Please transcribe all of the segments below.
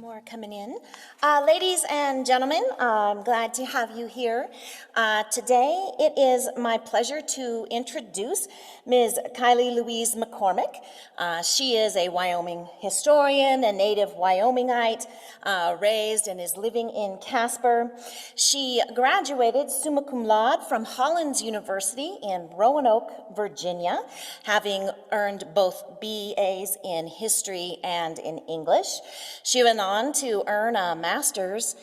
More coming in. Ladies and gentlemen, I'm glad to have you here. Today, it is my pleasure to introduce Ms. Kylie Louise McCormick. She is a Wyoming historian, a native Wyomingite, raised and is living in Casper. She graduated summa cum laude from Hollins University in Roanoke, Virginia, having earned both BAs in history and in English. She went on to earn a master's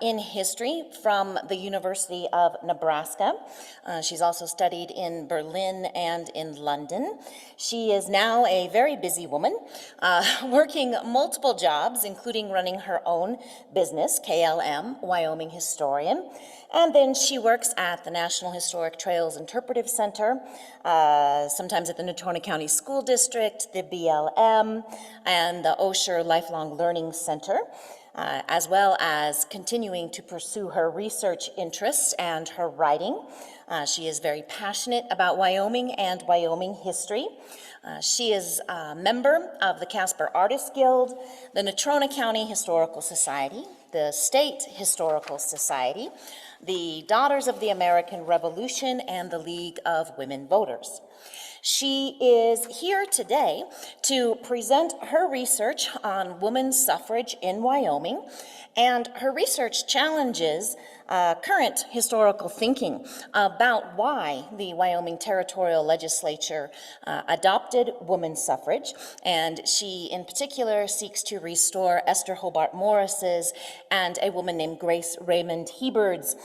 in history from the University of Nebraska. She's also studied in Berlin and in London. She is now a very busy woman, working multiple jobs, including running her own business, KLM, Wyoming Historian. And then she works at the National Historic Trails Interpretive Center, sometimes at the Natrona County School District, the BLM, and the Osher Lifelong Learning Center, as well as continuing to pursue her research interests and her writing. She is very passionate about Wyoming and Wyoming history. She is a member of the Casper Artists Guild, the Natrona County Historical Society, the State Historical Society, the Daughters of the American Revolution, and the League of Women Voters. She is here today to present her research on women's suffrage in Wyoming, and her research challenges current historical thinking about why the Wyoming Territorial Legislature adopted women's suffrage, and she in particular seeks to restore Esther Hobart Morris's and a woman named Grace Raymond Hebert's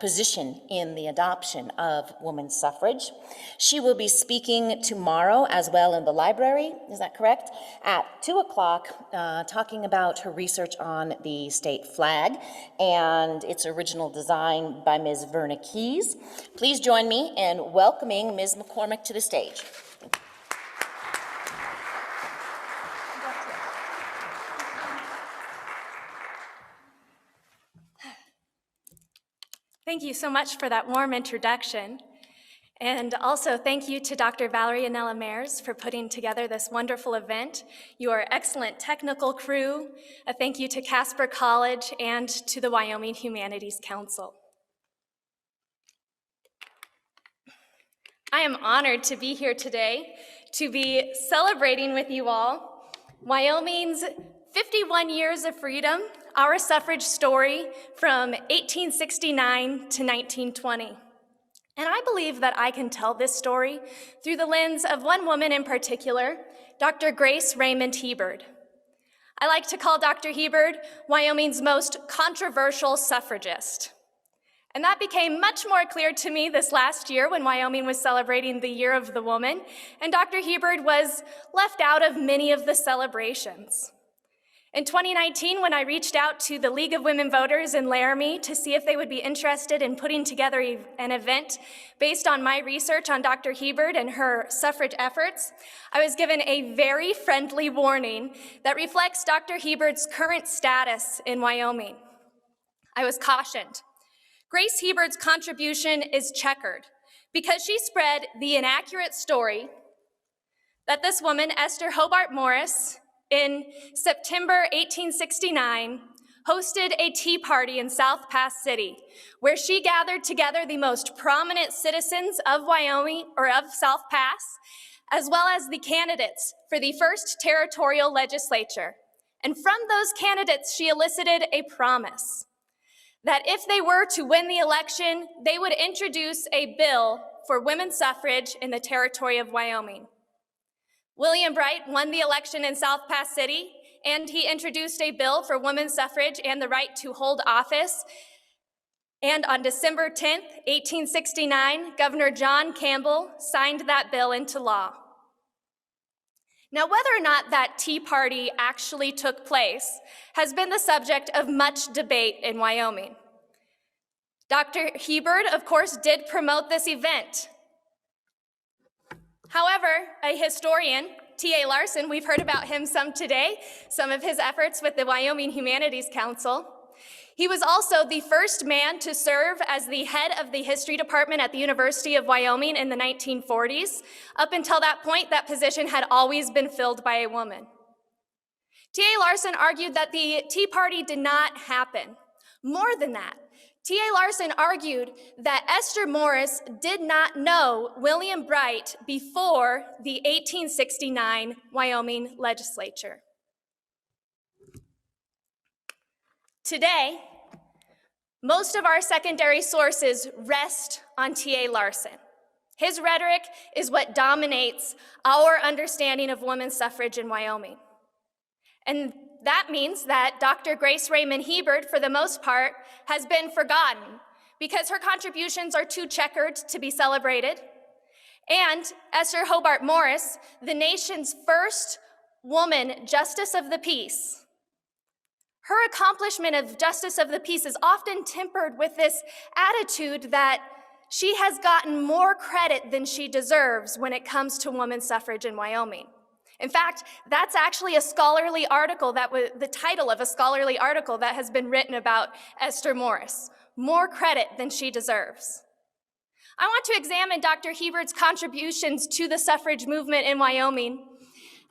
position in the adoption of women's suffrage. She will be speaking tomorrow as well in the library, is that correct? At 2 o'clock, talking about her research on the state flag and its original design by Ms. Verna Keys. Please join me in welcoming Ms. McCormick to the stage. Thank you so much for that warm introduction. And also thank you to Dr. Valerie Anella Mayers for putting together this wonderful event, your excellent technical crew. A thank you to Casper College and to the Wyoming Humanities Council. I am honored to be here today to be celebrating with you all Wyoming's 51 years of freedom, our suffrage story from 1869 to 1920. And I believe that I can tell this story through the lens of one woman in particular, Dr. Grace Raymond Hebert. I like to call Dr. Hebert Wyoming's most controversial suffragist. And that became much more clear to me this last year when Wyoming was celebrating the Year of the Woman, and Dr. Hebert was left out of many of the celebrations. In 2019, when I reached out to the League of Women Voters in Laramie to see if they would be interested in putting together an event based on my research on Dr. Hebert and her suffrage efforts, I was given a very friendly warning that reflects Dr. Hebert's current status in Wyoming. I was cautioned. Grace Hebert's contribution is checkered because she spread the inaccurate story that this woman, Esther Hobart Morris, in September 1869, hosted a tea party in South Pass City, where she gathered together the most prominent citizens of Wyoming, or of South Pass, as well as the candidates for the first territorial legislature. And from those candidates, she elicited a promise that if they were to win the election, they would introduce a bill for women's suffrage in the territory of Wyoming. William Bright won the election in South Pass City, and he introduced a bill for women's suffrage and the right to hold office. And on December 10th, 1869, Governor John Campbell signed that bill into law. Now, whether or not that tea party actually took place has been the subject of much debate in Wyoming. Dr. Hebert, of course, did promote this event. However, a historian, T.A. Larson, we've heard about him some today, some of his efforts with the Wyoming Humanities Council. He was also the first man to serve as the head of the history department at the University of Wyoming in the 1940s. Up until that point, that position had always been filled by a woman. T.A. Larson argued that the Tea Party did not happen. More than that, T.A. Larson argued that Esther Morris did not know William Bright before the 1869 Wyoming legislature. Today, most of our secondary sources rest on T.A. Larson. His rhetoric is what dominates our understanding of women's suffrage in Wyoming. And that means that Dr. Grace Raymond Hebert, for the most part, has been forgotten because her contributions are too checkered to be celebrated. And Esther Hobart Morris, the nation's first woman justice of the peace, her accomplishment of justice of the peace is often tempered with this attitude that she has gotten more credit than she deserves when it comes to women's suffrage in Wyoming. In fact, that's actually a scholarly article that was the title of a scholarly article that has been written about Esther Morris. More credit than she deserves. I want to examine Dr. Hebert's contributions to the suffrage movement in Wyoming,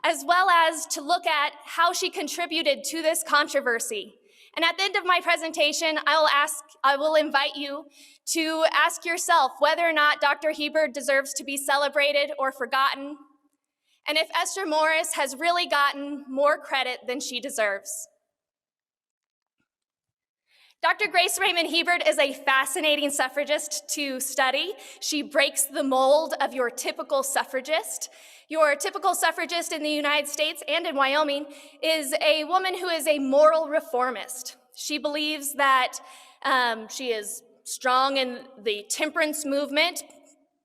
as well as to look at how she contributed to this controversy. And at the end of my presentation, I will invite you to ask yourself whether or not Dr. Hebert deserves to be celebrated or forgotten, and if Esther Morris has really gotten more credit than she deserves. Dr. Grace Raymond Hebert is a fascinating suffragist to study. She breaks the mold of your typical suffragist. Your typical suffragist in the United States and in Wyoming is a woman who is a moral reformist. She believes that she is strong in the temperance movement,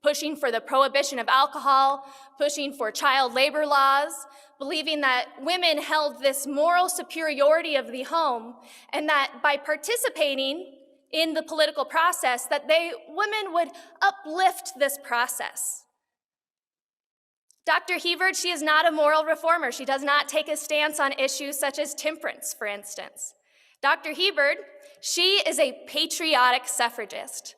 pushing for the prohibition of alcohol, pushing for child labor laws, believing that women held this moral superiority of the home, and that by participating in the political process, that women would uplift this process. Dr. Hebert, she is not a moral reformer. She does not take a stance on issues such as temperance, for instance. Dr. Hebert, she is a patriotic suffragist.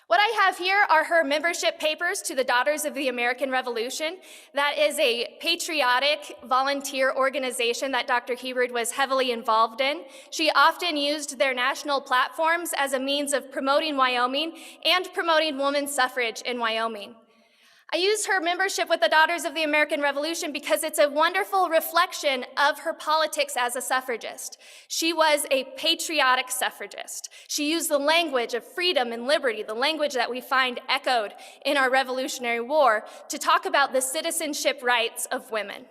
What I have here are her membership papers to the Daughters of the American Revolution. That is a patriotic volunteer organization that Dr. Hebert was heavily involved in. She often used their national platforms as a means of promoting Wyoming and promoting women's suffrage in Wyoming. I use her membership with the Daughters of the American Revolution because it's a wonderful reflection of her politics as a suffragist. She was a patriotic suffragist. She used the language of freedom and liberty, the language that we find echoed in our Revolutionary War, to talk about the citizenship rights of women.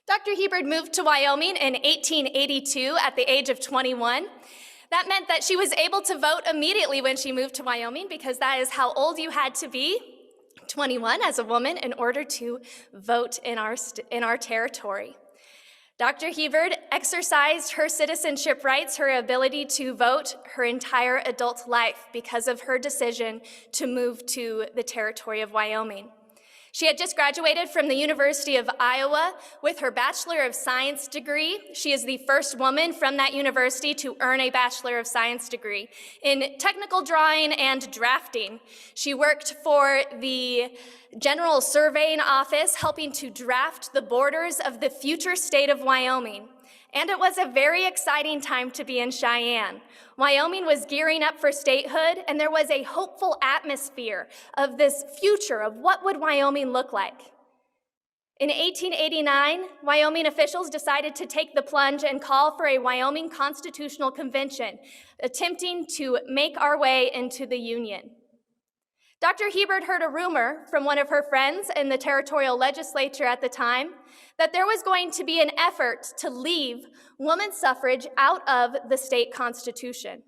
Dr. Hebert moved to Wyoming in 1882 at the age of 21. That meant that she was able to vote immediately when she moved to Wyoming, because that is how old you had to be, 21 as a woman, in order to vote in our territory. Dr. Hebert exercised her citizenship rights, her ability to vote, her entire adult life because of her decision to move to the territory of Wyoming. She had just graduated from the University of Iowa with her Bachelor of Science degree. She is the first woman from that university to earn a Bachelor of Science degree in technical drawing and drafting. She worked for the General Surveying Office, helping to draft the borders of the future state of Wyoming. And it was a very exciting time to be in Cheyenne. Wyoming was gearing up for statehood, and there was a hopeful atmosphere of this future of what would Wyoming look like. In 1889, Wyoming officials decided to take the plunge and call for a Wyoming Constitutional Convention, attempting to make our way into the Union. Dr. Hebert heard a rumor from one of her friends in the territorial legislature at the time that there was going to be an effort to leave women's suffrage out of the state constitution.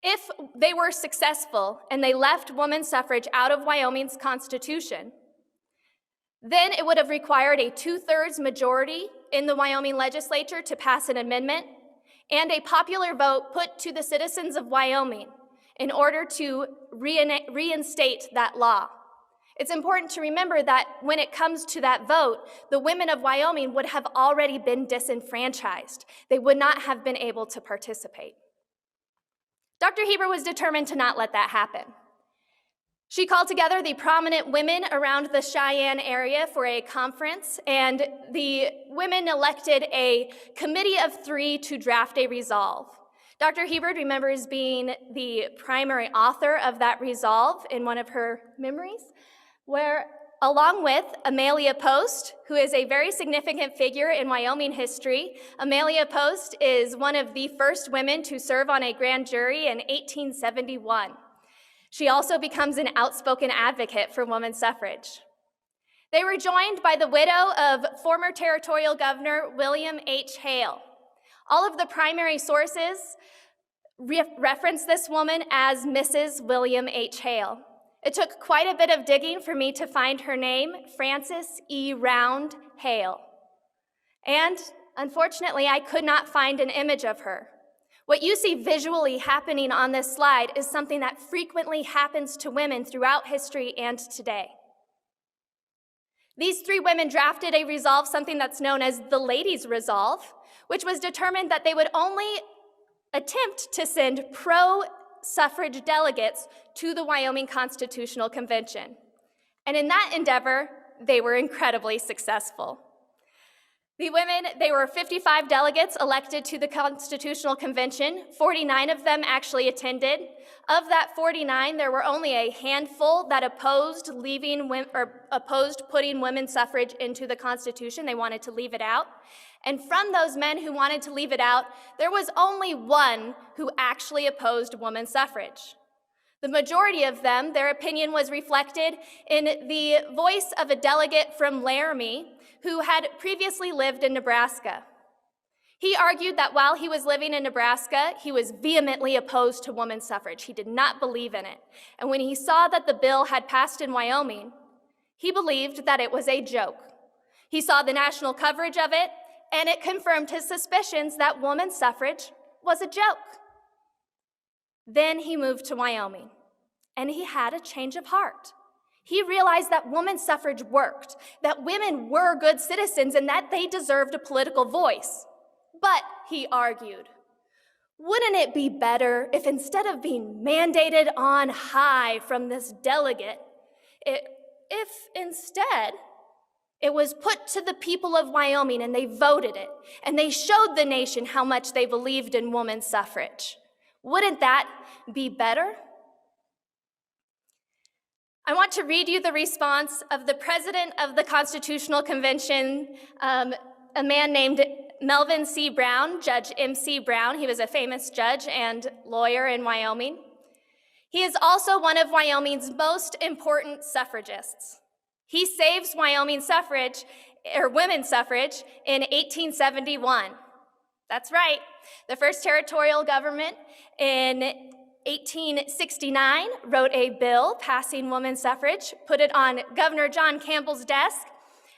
If they were successful and they left women's suffrage out of Wyoming's constitution, then it would have required a 2/3 majority in the Wyoming legislature to pass an amendment and a popular vote put to the citizens of Wyoming in order to reinstate that law. It's important to remember that when it comes to that vote, the women of Wyoming would have already been disenfranchised. They would not have been able to participate. Dr. Hebert was determined to not let that happen. She called together the prominent women around the Cheyenne area for a conference, and the women elected a committee of 3 to draft a resolve. Dr. Hebert remembers being the primary author of that resolve in one of her memories, where along with Amelia Post, who is a very significant figure in Wyoming history. Amelia Post is one of the first women to serve on a grand jury in 1871. She also becomes an outspoken advocate for women's suffrage. They were joined by the widow of former territorial governor William H. Hale. All of the primary sources reference this woman as Mrs. William H. Hale. It took quite a bit of digging for me to find her name, Frances E. Round Hale. And unfortunately, I could not find an image of her. What you see visually happening on this slide is something that frequently happens to women throughout history and today. These 3 women drafted a resolve, something that's known as the Ladies' Resolve, which was determined that they would only attempt to send pro-suffrage delegates to the Wyoming Constitutional Convention. And in that endeavor, they were incredibly successful. The women, they were 55 delegates elected to the Constitutional Convention. 49 of them actually attended. Of that 49, there were only a handful that opposed putting women's suffrage into the Constitution. They wanted to leave it out. And from those men who wanted to leave it out, there was only one who actually opposed women's suffrage. The majority of them, their opinion was reflected in the voice of a delegate from Laramie who had previously lived in Nebraska. He argued that while he was living in Nebraska, he was vehemently opposed to women's suffrage. He did not believe in it. And when he saw that the bill had passed in Wyoming, he believed that it was a joke. He saw the national coverage of it, and it confirmed his suspicions that women's suffrage was a joke. Then he moved to Wyoming, and he had a change of heart. He realized that women's suffrage worked, that women were good citizens, and that they deserved a political voice. But, he argued, wouldn't it be better if instead of being mandated on high from this delegate, if instead it was put to the people of Wyoming and they voted it, and they showed the nation how much they believed in women's suffrage? Wouldn't that be better? I want to read you the response of the president of the Constitutional Convention, a man named Melvin C. Brown, Judge M.C. Brown. He was a famous judge and lawyer in Wyoming. He is also one of Wyoming's most important suffragists. He saves Wyoming suffrage, or women's suffrage, in 1871. That's right. The first territorial government in 1869 wrote a bill passing women's suffrage, put it on Governor John Campbell's desk,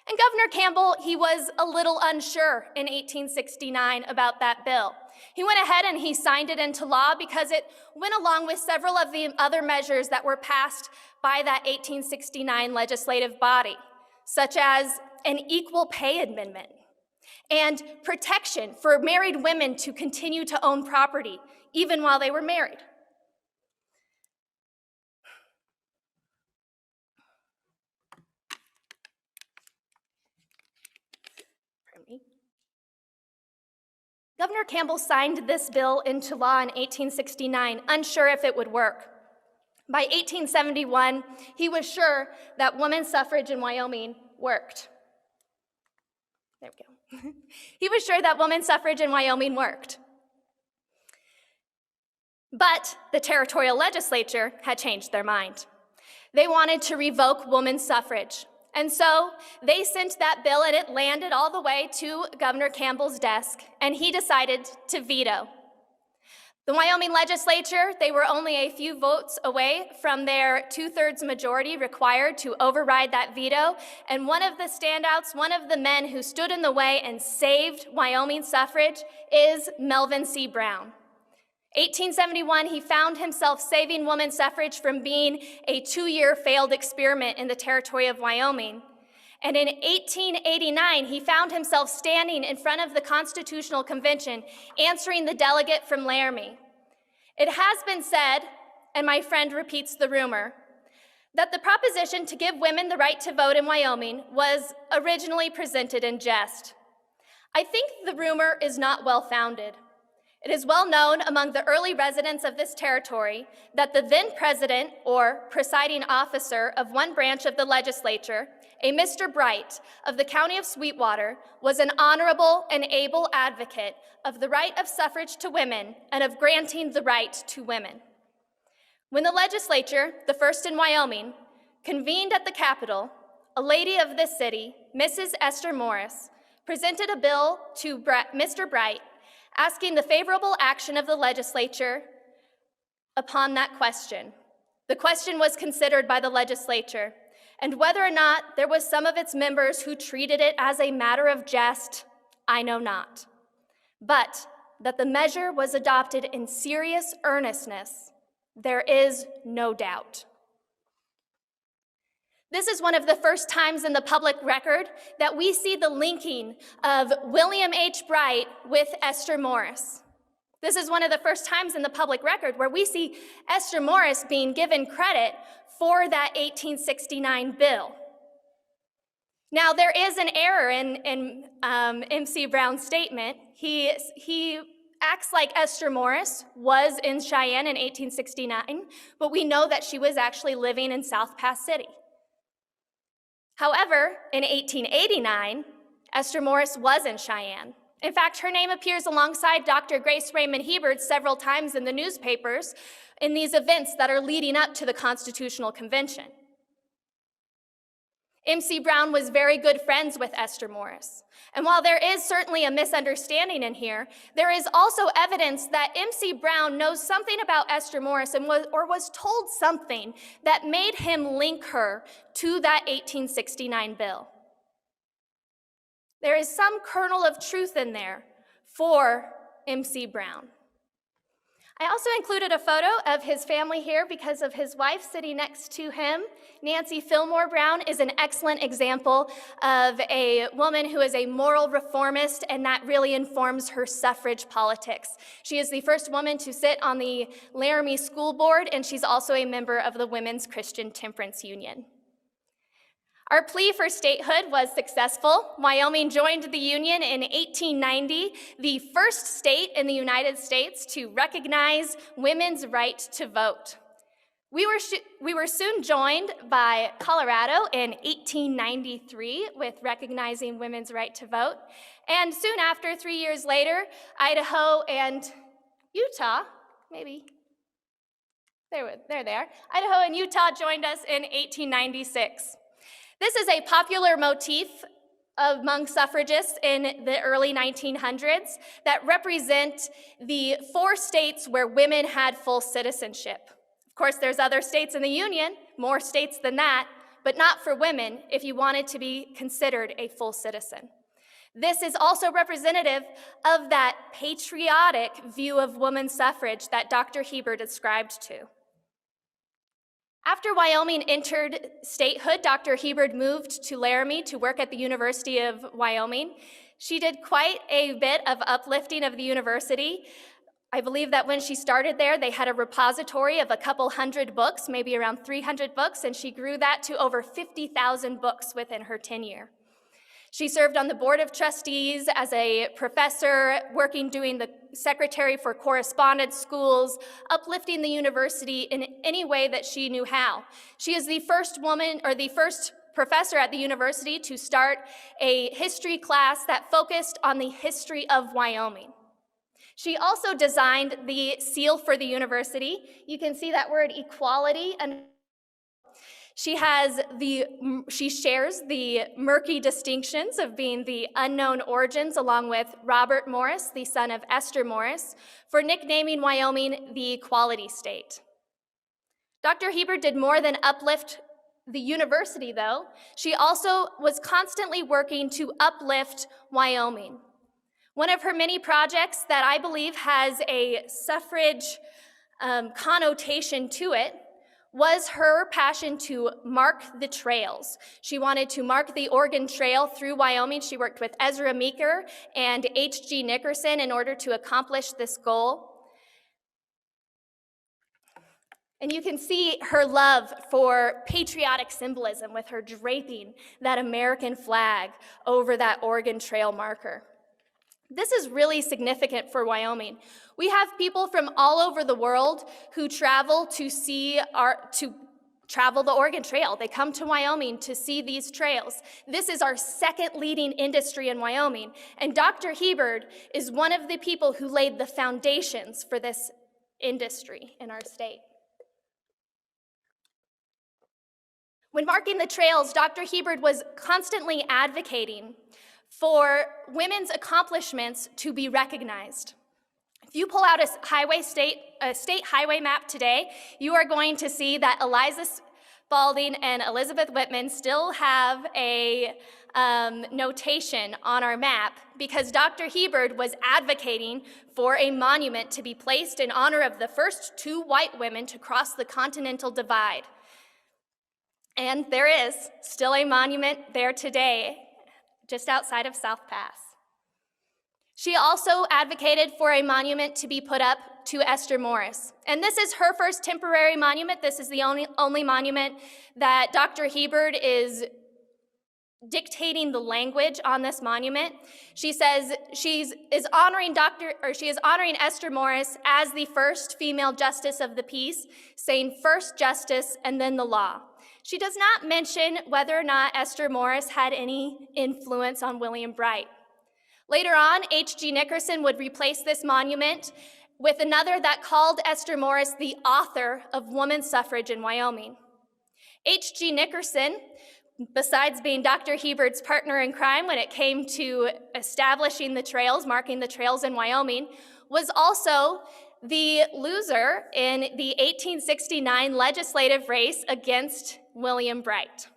and Governor Campbell, he was a little unsure in 1869 about that bill. He went ahead and he signed it into law because it went along with several of the other measures that were passed by that 1869 legislative body, such as an equal pay amendment and protection for married women to continue to own property even while they were married. Governor Campbell signed this bill into law in 1869, unsure if it would work. By 1871, he was sure that women's suffrage in Wyoming worked. There we go. He was sure that women's suffrage in Wyoming worked. But the territorial legislature had changed their mind. They wanted to revoke women's suffrage. And so they sent that bill, and it landed all the way to Governor Campbell's desk, and he decided to veto. The Wyoming legislature, they were only a few votes away from their 2/3 majority required to override that veto, and one of the standouts, one of the men who stood in the way and saved Wyoming suffrage is Melvin C. Brown. 1871, he found himself saving women's suffrage from being a 2-year failed experiment in the territory of Wyoming. And in 1889, he found himself standing in front of the Constitutional Convention, answering the delegate from Laramie. It has been said, and my friend repeats the rumor, that the proposition to give women the right to vote in Wyoming was originally presented in jest. I think the rumor is not well-founded. It is well known among the early residents of this territory that the then president or presiding officer of one branch of the legislature, a Mr. Bright of the county of Sweetwater, was an honorable and able advocate of the right of suffrage to women and of granting the right to women. When the legislature, the first in Wyoming, convened at the Capitol, a lady of this city, Mrs. Esther Morris, presented a bill to Mr. Bright asking the favorable action of the legislature upon that question. The question was considered by the legislature, and whether or not there was some of its members who treated it as a matter of jest, I know not. But that the measure was adopted in serious earnestness, there is no doubt. This is one of the first times in the public record that we see the linking of William H. Bright with Esther Morris. This is one of the first times in the public record where we see Esther Morris being given credit for that 1869 bill. Now, there is an error in MC Brown's statement. He acts like Esther Morris was in Cheyenne in 1869, but we know that she was actually living in South Pass City. However, in 1889, Esther Morris was in Cheyenne. In fact, her name appears alongside Dr. Grace Raymond Hebert several times in the newspapers in these events that are leading up to the Constitutional Convention. MC Brown was very good friends with Esther Morris. And while there is certainly a misunderstanding in here, there is also evidence that MC Brown knows something about Esther Morris and was told something that made him link her to that 1869 bill. There is some kernel of truth in there for MC Brown. I also included a photo of his family here because of his wife sitting next to him. Nancy Fillmore Brown is an excellent example of a woman who is a moral reformist, and that really informs her suffrage politics. She is the first woman to sit on the Laramie School Board, and she's also a member of the Women's Christian Temperance Union. Our plea for statehood was successful. Wyoming joined the Union in 1890, the first state in the United States to recognize women's right to vote. We were soon joined by Colorado in 1893 with recognizing women's right to vote. And soon after, 3 years later, Idaho and Utah, maybe, there they are. Idaho and Utah joined us in 1896. This is a popular motif among suffragists in the early 1900s that represent the 4 states where women had full citizenship. Of course, there's other states in the Union, more states than that, but not for women if you wanted to be considered a full citizen. This is also representative of that patriotic view of women's suffrage that Dr. Hebert ascribed to. After Wyoming entered statehood, Dr. Hebert moved to Laramie to work at the University of Wyoming. She did quite a bit of uplifting of the university. I believe that when she started there, they had a repository of a couple hundred books, maybe around 300 books, and she grew that to over 50,000 books within her tenure. She served on the board of trustees as a professor, doing the secretary for correspondence schools, uplifting the university in any way that she knew how. She is the first woman, or the first professor at the university to start a history class that focused on the history of Wyoming. She also designed the seal for the university. You can see that word equality, and she shares the murky distinctions of being the unknown origins along with Robert Morris, the son of Esther Morris, for nicknaming Wyoming the Equality State. Dr. Hebert did more than uplift the university, though. She also was constantly working to uplift Wyoming. One of her many projects that I believe has a suffrage connotation to it was her passion to mark the trails. She wanted to mark the Oregon Trail through Wyoming. She worked with Ezra Meeker and H.G. Nickerson in order to accomplish this goal. And you can see her love for patriotic symbolism with her draping that American flag over that Oregon Trail marker. This is really significant for Wyoming. We have people from all over the world who travel to travel the Oregon Trail. They come to Wyoming to see these trails. This is our second leading industry in Wyoming, and Dr. Hebard is one of the people who laid the foundations for this industry in our state. When marking the trails, Dr. Hebard was constantly advocating for women's accomplishments to be recognized. If you pull out a state highway map today, you are going to see that Eliza Spalding and Elizabeth Whitman still have a notation on our map because Dr. Hebard was advocating for a monument to be placed in honor of the first 2 white women to cross the Continental Divide. And there is still a monument there today, just outside of South Pass. She also advocated for a monument to be put up to Esther Morris. And this is her first temporary monument. This is the only monument that Dr. Hebard is dictating the language on this monument. She says she is honoring Esther Morris as the first female justice of the peace, saying first justice and then the law. She does not mention whether or not Esther Morris had any influence on William Bright. Later on, H.G. Nickerson would replace this monument with another that called Esther Morris the author of women's suffrage in Wyoming. H.G. Nickerson, besides being Dr. Hebard's partner in crime when it came to establishing the trails, marking the trails in Wyoming, was also the loser in the 1869 legislative race against William Bright.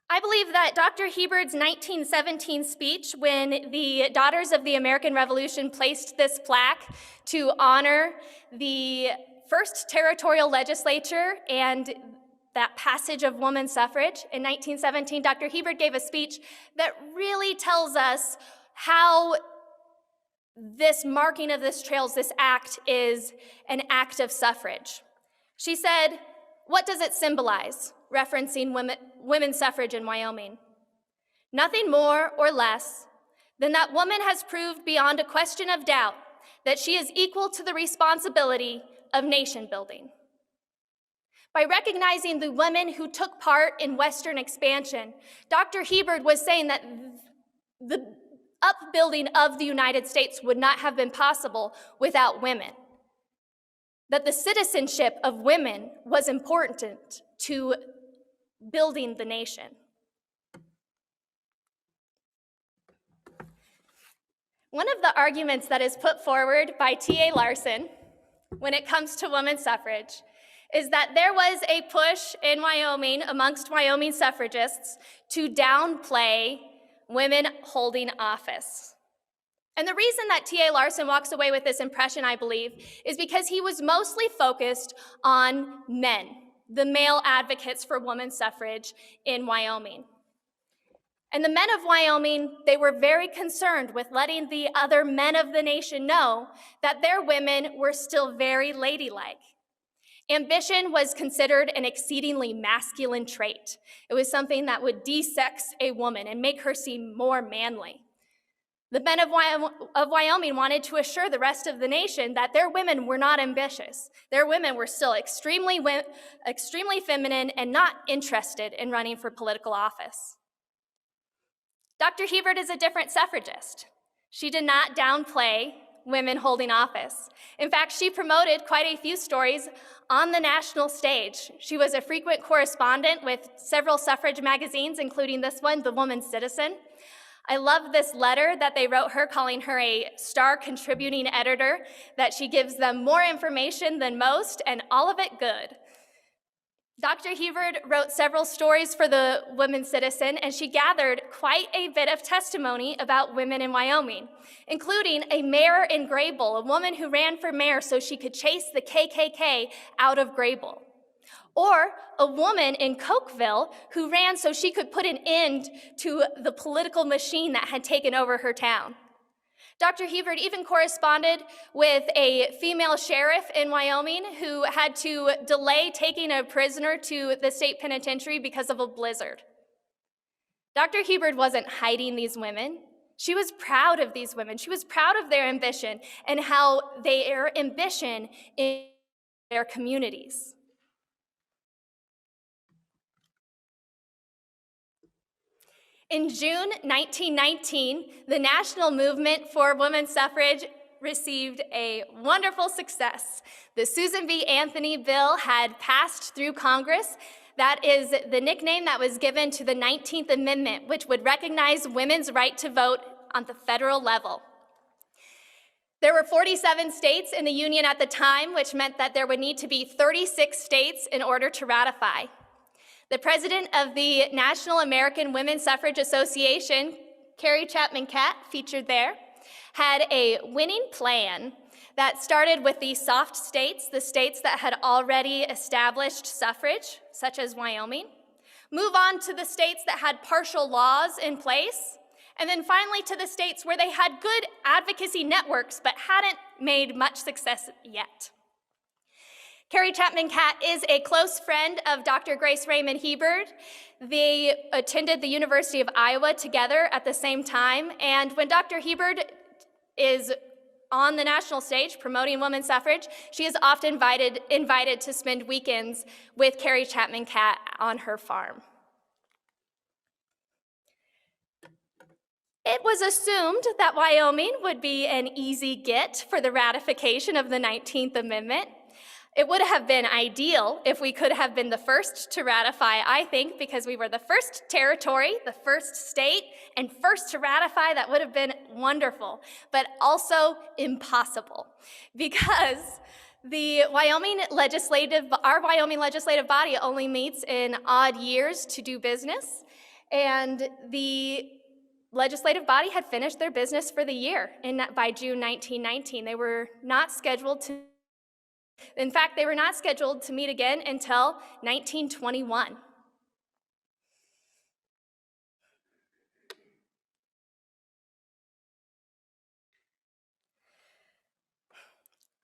I believe that Dr. Hebard's 1917 speech, when the Daughters of the American Revolution placed this plaque to honor the first territorial legislature and that passage of women's suffrage in 1917, Dr. Hebard gave a speech that really tells us how this marking of this trails, this act, is an act of suffrage. She said, "What does it symbolize?" referencing women's suffrage in Wyoming. "Nothing more or less than that woman has proved beyond a question of doubt that she is equal to the responsibility of nation building." By recognizing the women who took part in Western expansion, Dr. Hebard was saying that the upbuilding of the United States would not have been possible without women. That the citizenship of women was important to building the nation. One of the arguments that is put forward by T.A. Larson when it comes to women's suffrage is that there was a push in Wyoming amongst Wyoming suffragists to downplay women holding office. And the reason that T.A. Larson walks away with this impression, I believe, is because he was mostly focused on men, the male advocates for women's suffrage in Wyoming. And the men of Wyoming, they were very concerned with letting the other men of the nation know that their women were still very ladylike. Ambition was considered an exceedingly masculine trait. It was something that would de-sex a woman and make her seem more manly. The men of Wyoming wanted to assure the rest of the nation that their women were not ambitious. Their women were still extremely feminine and not interested in running for political office. Dr. Hebard is a different suffragist. She did not downplay women holding office. In fact, she promoted quite a few stories on the national stage. She was a frequent correspondent with several suffrage magazines, including this one, The Woman's Citizen. I love this letter that they wrote her, calling her a star contributing editor, that she gives them more information than most, and all of it good. Dr. Hebard wrote several stories for the Woman's Citizen, and she gathered quite a bit of testimony about women in Wyoming, including a mayor in Grable, a woman who ran for mayor so she could chase the KKK out of Grable, or a woman in Cokeville who ran so she could put an end to the political machine that had taken over her town. Dr. Hebert even corresponded with a female sheriff in Wyoming who had to delay taking a prisoner to the state penitentiary because of a blizzard. Dr. Hebert wasn't hiding these women. She was proud of these women. She was proud of their ambition and how their ambition in their communities. In June 1919, the national movement for women's suffrage received a wonderful success. The Susan B. Anthony bill had passed through Congress. That is the nickname that was given to the 19th Amendment, which would recognize women's right to vote on the federal level. There were 47 states in the Union at the time, which meant that there would need to be 36 states in order to ratify. The president of the National American Women's Suffrage Association, Carrie Chapman Catt, featured there, had a winning plan that started with the soft states, the states that had already established suffrage, such as Wyoming, move on to the states that had partial laws in place, and then finally to the states where they had good advocacy networks but hadn't made much success yet. Carrie Chapman Catt is a close friend of Dr. Grace Raymond Hebert. They attended the University of Iowa together at the same time, and when Dr. Hebert is on the national stage promoting women's suffrage, she is often invited to spend weekends with Carrie Chapman Catt on her farm. It was assumed that Wyoming would be an easy get for the ratification of the 19th Amendment. It would have been ideal if we could have been the first to ratify, I think, because we were the first territory, the first state, and first to ratify. That would have been wonderful, but also impossible, because our Wyoming legislative body only meets in odd years to do business, and the legislative body had finished their business for the year by June 1919. They were not scheduled to meet again until 1921.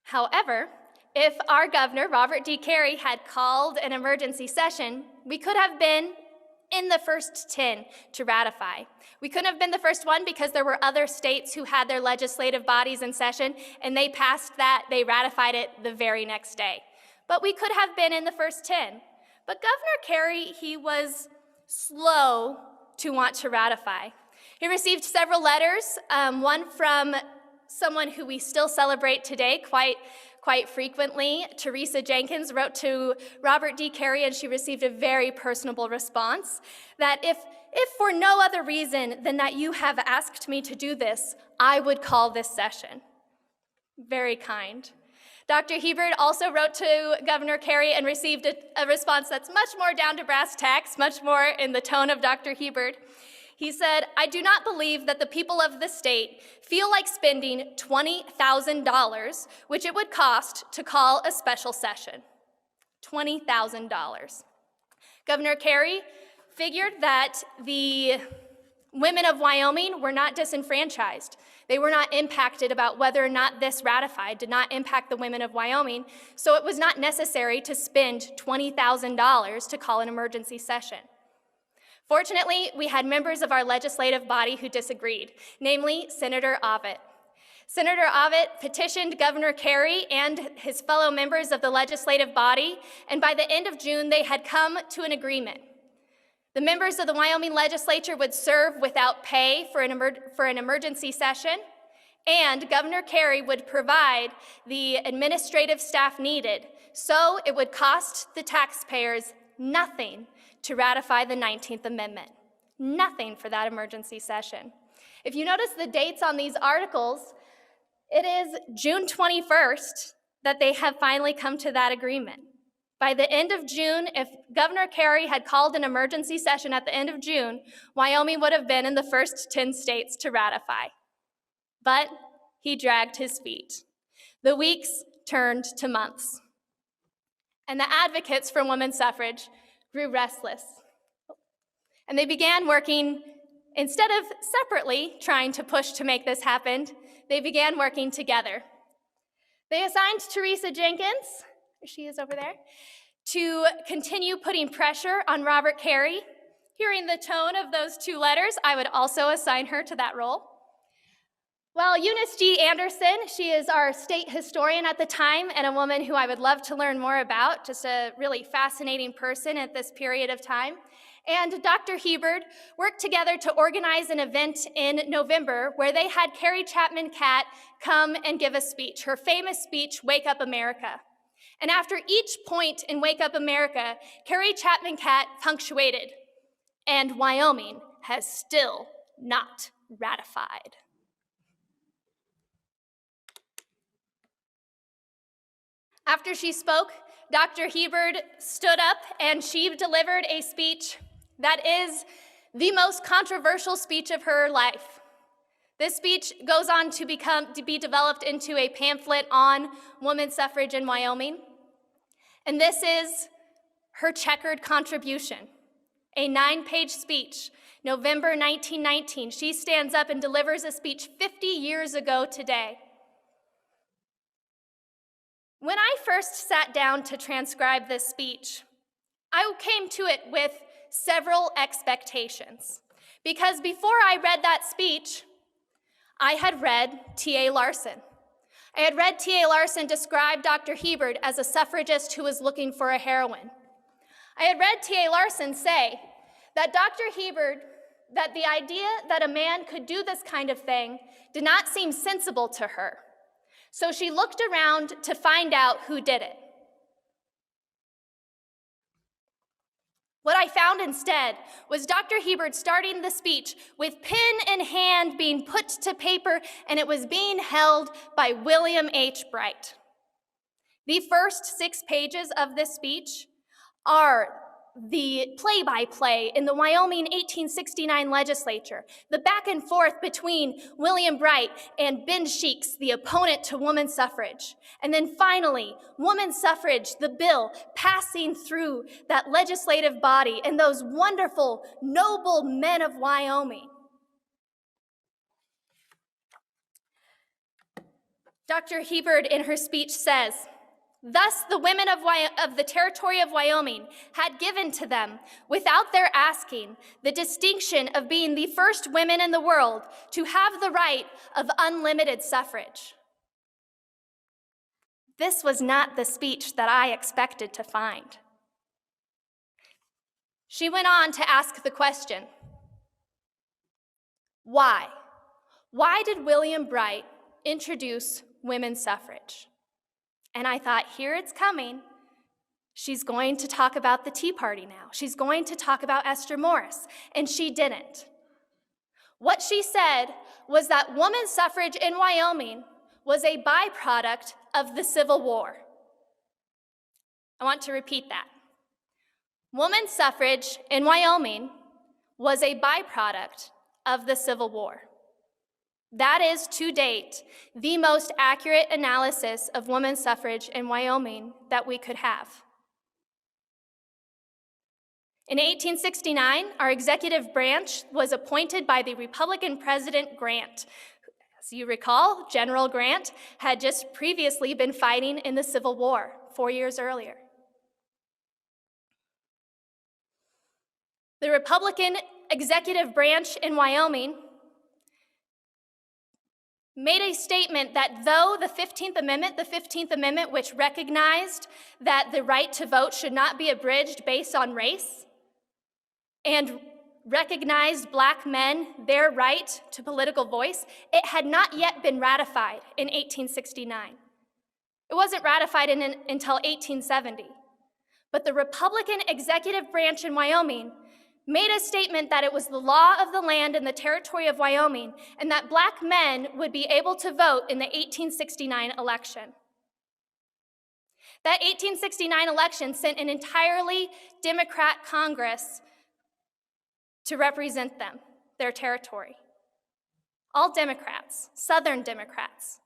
However, if our governor, Robert D. Carey, had called an emergency session, we could have been in the first 10 to ratify. We couldn't have been the first one because there were other states who had their legislative bodies in session, and they passed that, they ratified it the very next day. But we could have been in the first 10. But Governor Carey, he was slow to want to ratify. He received several letters, one from someone who we still celebrate today quite frequently. Teresa Jenkins wrote to Robert D. Carey, and she received a very personable response that if for no other reason than that you have asked me to do this, I would call this session. Very kind. Dr. Hebert also wrote to Governor Carey and received a response that's much more down to brass tacks, much more in the tone of Dr. Hebert. He said, "I do not believe that the people of the state feel like spending $20,000, which it would cost to call a special session." $20,000. Governor Carey figured that the women of Wyoming were not disenfranchised. They were not impacted about whether or not this ratified, did not impact the women of Wyoming, so it was not necessary to spend $20,000 to call an emergency session. Fortunately, we had members of our legislative body who disagreed, namely Senator Ovett. Senator Ovett petitioned Governor Carey and his fellow members of the legislative body, and by the end of June, they had come to an agreement. The members of the Wyoming legislature would serve without pay for an emergency session, and Governor Carey would provide the administrative staff needed, so it would cost the taxpayers nothing to ratify the 19th Amendment. Nothing for that emergency session. If you notice the dates on these articles, it is June 21st that they have finally come to that agreement. By the end of June, if Governor Carey had called an emergency session at the end of June, Wyoming would have been in the first 10 states to ratify. But he dragged his feet. The weeks turned to months. And the advocates for women's suffrage grew restless. And they began working Instead of separately trying to push to make this happen, they began working together. They assigned Teresa Jenkins, she is over there, to continue putting pressure on Robert Carey. Hearing the tone of those two letters, I would also assign her to that role. While Eunice G. Anderson, she is our state historian at the time and a woman who I would love to learn more about, just a really fascinating person at this period of time, and Dr. Hebard worked together to organize an event in November where they had Carrie Chapman Catt come and give a speech, her famous speech, Wake Up America. And after each point in Wake Up America, Carrie Chapman Catt punctuated, and Wyoming has still not ratified. After she spoke, Dr. Hebard stood up and she delivered a speech that is the most controversial speech of her life. This speech goes on to be developed into a pamphlet on women's suffrage in Wyoming. And this is her checkered contribution, a 9-page speech, November 1919. She stands up and delivers a speech 50 years ago today. When I first sat down to transcribe this speech, I came to it with several expectations. Because before I read that speech, I had read T.A. Larson. I had read T.A. Larson describe Dr. Hebard as a suffragist who was looking for a heroine. I had read T.A. Larson say that Dr. Hebard, that the idea that a man could do this kind of thing did not seem sensible to her. So she looked around to find out who did it. What I found instead was Dr. Hebard starting the speech with pen in hand being put to paper, and it was being held by William H. Bright. The first 6 pages of this speech are the play-by-play in the Wyoming 1869 legislature, the back and forth between William Bright and Ben Sheets, the opponent to women's suffrage. And then finally, women's suffrage, the bill passing through that legislative body and those wonderful, noble men of Wyoming. Dr. Hebard in her speech says, "Thus the women of the territory of Wyoming had given to them, without their asking, the distinction of being the first women in the world to have the right of unlimited suffrage." This was not the speech that I expected to find. She went on to ask the question, why? Why did William Bright introduce women's suffrage? And I thought, here it's coming. She's going to talk about the Tea Party now. She's going to talk about Esther Morris, and she didn't. What she said was that women's suffrage in Wyoming was a byproduct of the Civil War. I want to repeat that. Women's suffrage in Wyoming was a byproduct of the Civil War. That is, to date, the most accurate analysis of women's suffrage in Wyoming that we could have. In 1869, our executive branch was appointed by the Republican President Grant. As you recall, General Grant had just previously been fighting in the Civil War 4 years earlier. The Republican executive branch in Wyoming made a statement that though the 15th Amendment, which recognized that the right to vote should not be abridged based on race and recognized Black men their right to political voice, it had not yet been ratified in 1869. It wasn't ratified until 1870. But the Republican executive branch in Wyoming made a statement that it was the law of the land in the territory of Wyoming and that Black men would be able to vote in the 1869 election. That 1869 election sent an entirely Democrat Congress to represent them, their territory. All Democrats, Southern Democrats.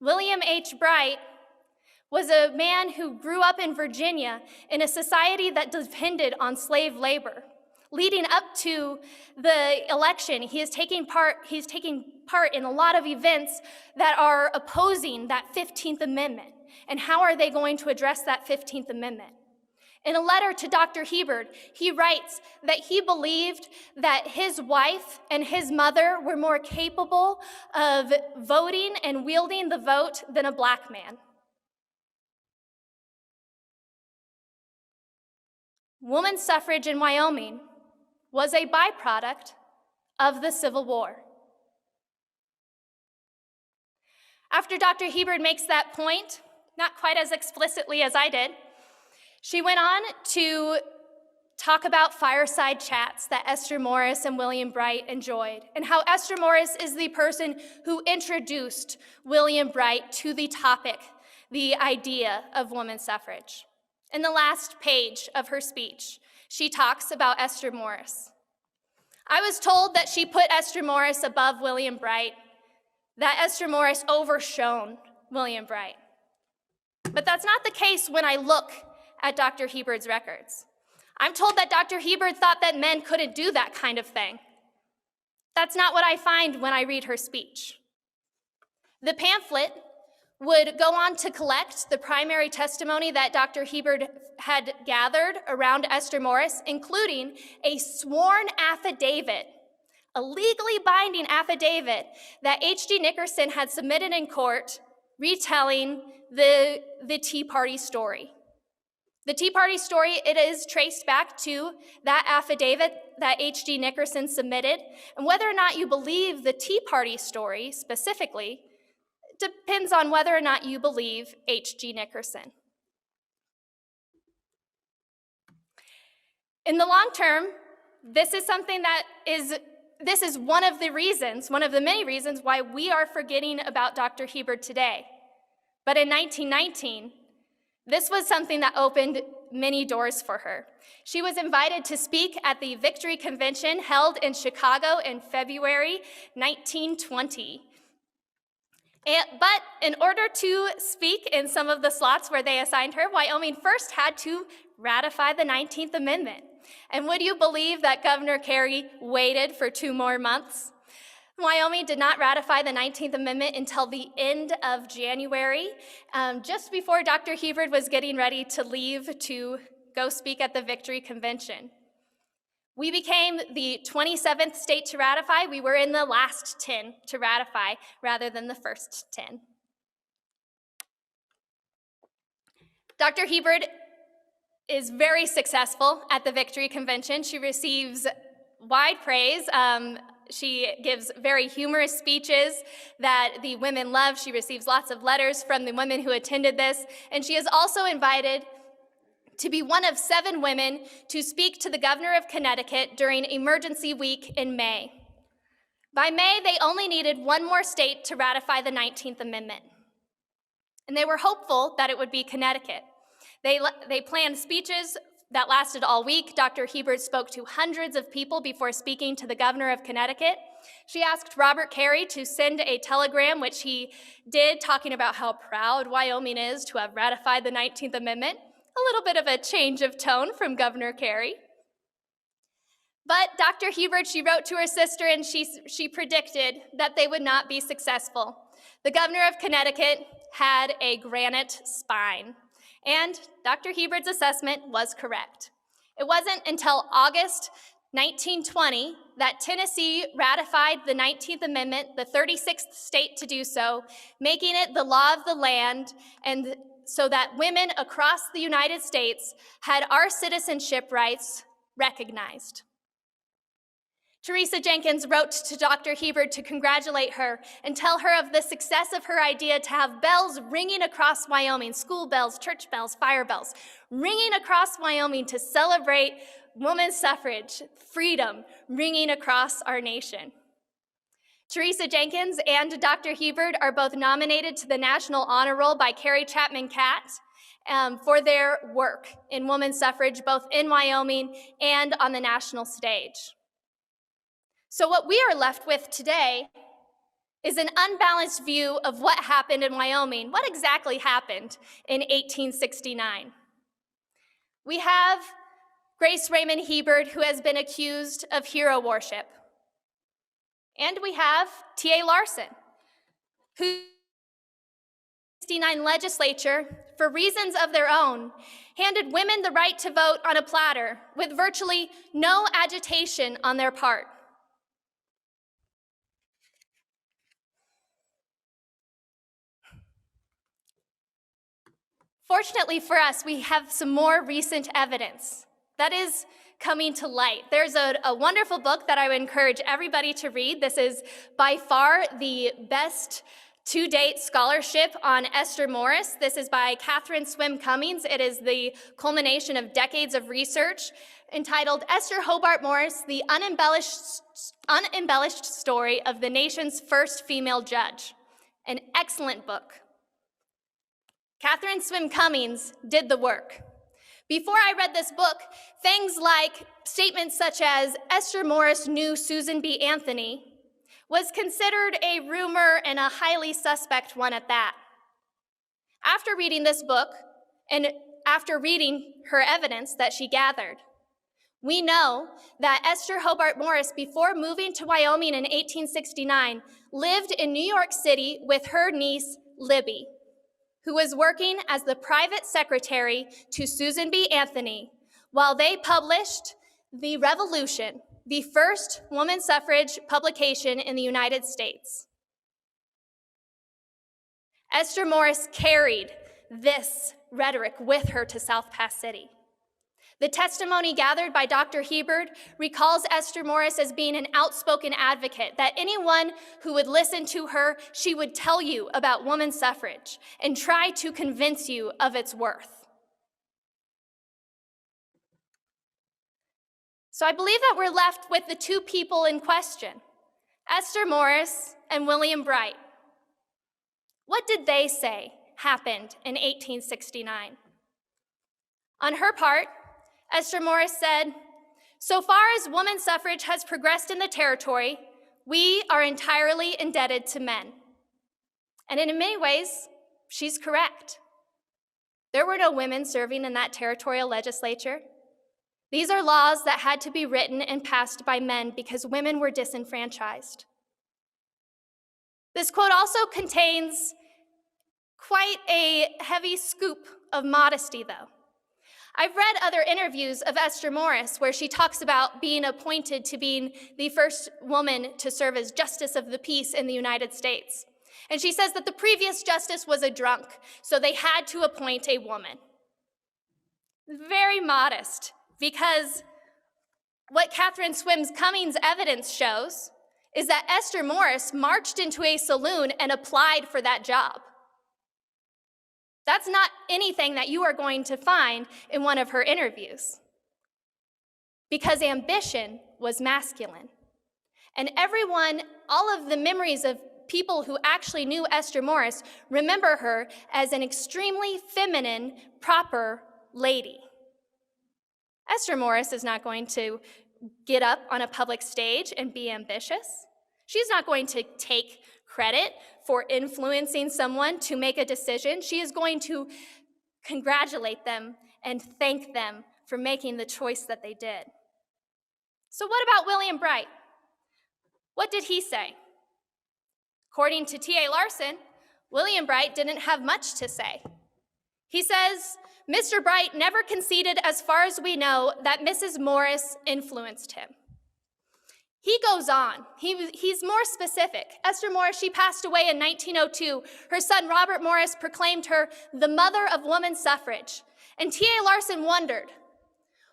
William H. Bright was a man who grew up in Virginia in a society that depended on slave labor. Leading up to the election, he's taking part in a lot of events that are opposing that 15th Amendment. And how are they going to address that 15th Amendment? In a letter to Dr. Hebert, he writes that he believed that his wife and his mother were more capable of voting and wielding the vote than a black man. Women's suffrage in Wyoming was a byproduct of the Civil War. After Dr. Hebert makes that point, not quite as explicitly as I did, she went on to talk about fireside chats that Esther Morris and William Bright enjoyed, and how Esther Morris is the person who introduced William Bright to the topic, the idea of women's suffrage. In the last page of her speech, she talks about Esther Morris. I was told that she put Esther Morris above William Bright, that Esther Morris overshone William Bright. But that's not the case when I look at Dr. Hebert's records. I'm told that Dr. Hebert thought that men couldn't do that kind of thing. That's not what I find when I read her speech. The pamphlet would go on to collect the primary testimony that Dr. Hebert had gathered around Esther Morris, including a sworn affidavit, a legally binding affidavit that H.G. Nickerson had submitted in court retelling the Tea Party story. The Tea Party story, it is traced back to that affidavit that H.G. Nickerson submitted, and whether or not you believe the Tea Party story specifically depends on whether or not you believe H.G. Nickerson. In the long term, this is one of the many reasons why we are forgetting about Dr. Hebert today. But in 1919, this was something that opened many doors for her. She was invited to speak at the Victory Convention held in Chicago in February 1920. But in order to speak in some of the slots where they assigned her, Wyoming first had to ratify the 19th Amendment. And would you believe that Governor Carey waited for 2 more months? Wyoming did not ratify the 19th Amendment until the end of January, just before Dr. Hebert was getting ready to leave to go speak at the Victory Convention. We became the 27th state to ratify. We were in the last 10 to ratify rather than the first 10. Dr. Hebert is very successful at the Victory Convention. She receives wide praise. She gives very humorous speeches that the women love. She receives lots of letters from the women who attended this. And she is also invited to be one of 7 women to speak to the governor of Connecticut during Emergency Week in May. By May, they only needed 1 more state to ratify the 19th Amendment. And they were hopeful that it would be Connecticut. They planned speeches that lasted all week. Dr. Hebert spoke to hundreds of people before speaking to the governor of Connecticut. She asked Robert Carey to send a telegram, which he did, talking about how proud Wyoming is to have ratified the 19th Amendment. A little bit of a change of tone from Governor Carey. But Dr. Hebert, she wrote to her sister and she predicted that they would not be successful. The governor of Connecticut had a granite spine. And Dr. Hebert's assessment was correct. It wasn't until August 1920 that Tennessee ratified the 19th Amendment, the 36th state to do so, making it the law of the land, and so that women across the United States had our citizenship rights recognized. Teresa Jenkins wrote to Dr. Hebert to congratulate her and tell her of the success of her idea to have bells ringing across Wyoming, school bells, church bells, fire bells, ringing across Wyoming to celebrate women's suffrage, freedom, ringing across our nation. Teresa Jenkins and Dr. Hebert are both nominated to the National Honor Roll by Carrie Chapman Catt for their work in women's suffrage, both in Wyoming and on the national stage. So what we are left with today is an unbalanced view of what happened in Wyoming. What exactly happened in 1869? We have Grace Raymond Hebert, who has been accused of hero worship. And we have T.A. Larson, who 1969 legislature, for reasons of their own, handed women the right to vote on a platter with virtually no agitation on their part. Fortunately for us, we have some more recent evidence that is coming to light. There's a wonderful book that I would encourage everybody to read. This is by far the best to-date scholarship on Esther Morris. This is by Catherine Swim Cummings. It is the culmination of decades of research, entitled Esther Hobart Morris, the unembellished story of the nation's first female judge. An excellent book. Catherine Swim Cummings did the work. Before I read this book, things like statements such as Esther Morris knew Susan B. Anthony was considered a rumor and a highly suspect one at that. After reading this book, and after reading her evidence that she gathered, we know that Esther Hobart Morris, before moving to Wyoming in 1869, lived in New York City with her niece, Libby, who was working as the private secretary to Susan B. Anthony while they published The Revolution, the first woman suffrage publication in the United States. Esther Morris carried this rhetoric with her to South Pass City. The testimony gathered by Dr. Hebert recalls Esther Morris as being an outspoken advocate, that anyone who would listen to her, she would tell you about woman suffrage and try to convince you of its worth. So I believe that we're left with the two people in question, Esther Morris and William Bright. What did they say happened in 1869? On her part, Esther Morris said, "So far as woman suffrage has progressed in the territory, we are entirely indebted to men." And in many ways, she's correct. There were no women serving in that territorial legislature. These are laws that had to be written and passed by men because women were disenfranchised. This quote also contains quite a heavy scoop of modesty, though. I've read other interviews of Esther Morris where she talks about being appointed to being the first woman to serve as Justice of the Peace in the United States. And she says that the previous justice was a drunk, so they had to appoint a woman. Very modest, because what Catherine Swim Cummings' evidence shows is that Esther Morris marched into a saloon and applied for that job. That's not anything that you are going to find in one of her interviews, because ambition was masculine. And everyone, all of the memories of people who actually knew Esther Morris remember her as an extremely feminine, proper lady. Esther Morris is not going to get up on a public stage and be ambitious. She's not going to take credit for influencing someone to make a decision. She is going to congratulate them and thank them for making the choice that they did. So what about William Bright? What did he say? According to T.A. Larson, William Bright didn't have much to say. He says, Mr. Bright never conceded, as far as we know, that Mrs. Morris influenced him. He goes on. He's more specific. Esther Morris, she passed away in 1902. Her son, Robert Morris, proclaimed her the mother of woman suffrage. And T.A. Larson wondered,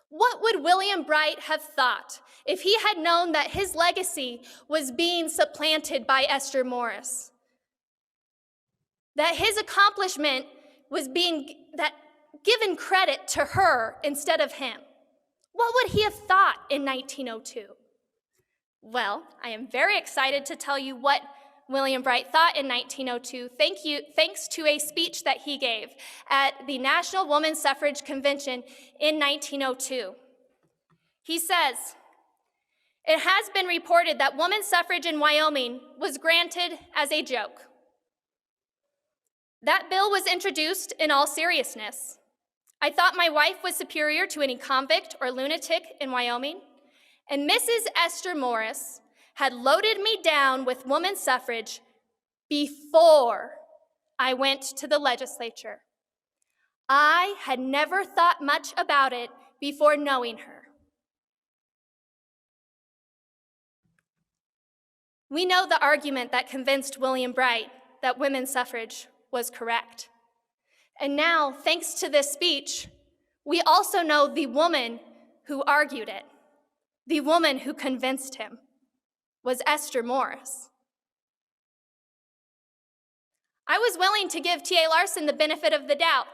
what would William Bright have thought if he had known that his legacy was being supplanted by Esther Morris? That his accomplishment was being given credit to her instead of him. What would he have thought in 1902? Well, I am very excited to tell you what William Bright thought in 1902, thanks to a speech that he gave at the National Woman Suffrage Convention in 1902. He says, "It has been reported that woman suffrage in Wyoming was granted as a joke. That bill was introduced in all seriousness. I thought my wife was superior to any convict or lunatic in Wyoming, and Mrs. Esther Morris had loaded me down with women's suffrage before I went to the legislature. I had never thought much about it before knowing her. We know the argument that convinced William Bright that women's suffrage was correct. And now, thanks to this speech, we also know the woman who argued it, the woman who convinced him, was Esther Morris. I was willing to give T.A. Larson the benefit of the doubt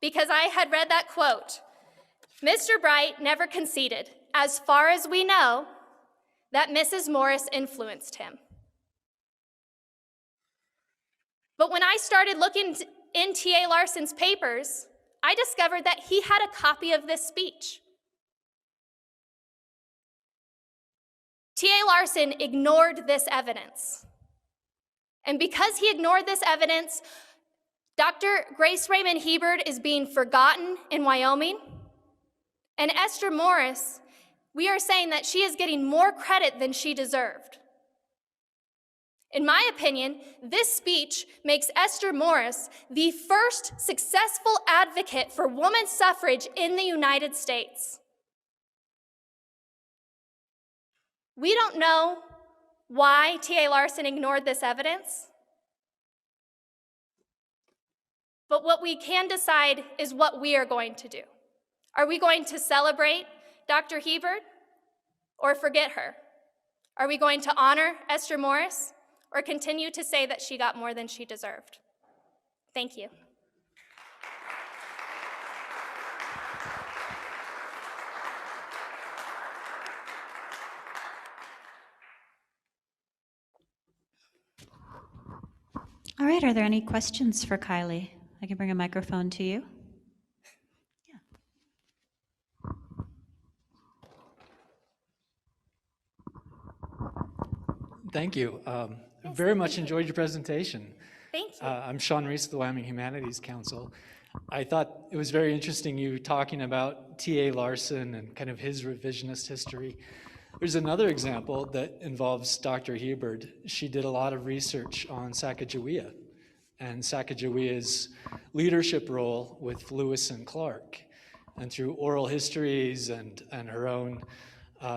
because I had read that quote. Mr. Bright never conceded, as far as we know, that Mrs. Morris influenced him. But when I started looking in T.A. Larson's papers, I discovered that he had a copy of this speech. T.A. Larson ignored this evidence. And because he ignored this evidence, Dr. Grace Raymond Hebard is being forgotten in Wyoming. And Esther Morris, we are saying that she is getting more credit than she deserved. In my opinion, this speech makes Esther Morris the first successful advocate for women's suffrage in the United States. We don't know why T.A. Larson ignored this evidence, but what we can decide is what we are going to do. Are we going to celebrate Dr. Hebard or forget her? Are we going to honor Esther Morris or continue to say that she got more than she deserved? Thank you. All right, are there any questions for Kylie? I can bring a microphone to you. Thank you. Very much enjoyed your presentation. Thank you. I'm Sean Reese of the Wyoming Humanities Council. I thought it was very interesting you talking about T.A. Larson and kind of his revisionist history. There's another example that involves Dr. Hebard. She did a lot of research on Sacagawea and Sacagawea's leadership role with Lewis and Clark. And through oral histories and her own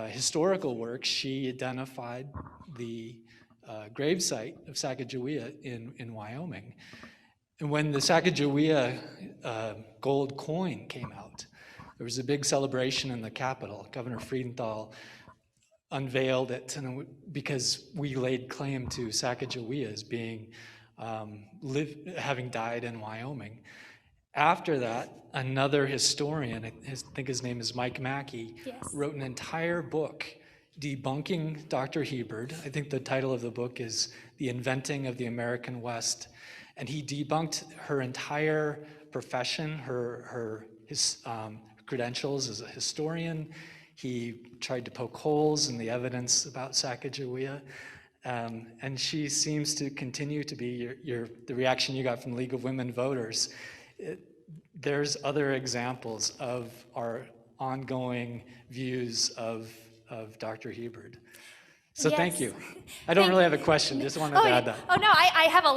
historical work, she identified the gravesite of Sacagawea in Wyoming. And when the Sacagawea gold coin came out, there was a big celebration in the Capitol. Governor Freudenthal unveiled it because we laid claim to Sacagawea as being having died in Wyoming. After that, another historian, I think his name is Mike Mackey, Yes. wrote an entire book debunking Dr. Hebard. I think the title of the book is The Inventing of the American West. And he debunked her entire profession, his credentials as a historian. He tried to poke holes in the evidence about Sacagawea. And she seems to continue to be the reaction you got from the League of Women Voters. There's other examples of our ongoing views of Dr. Hebard. So Yes. thank you. I don't really have a question, just wanted to add that. Oh no, I have a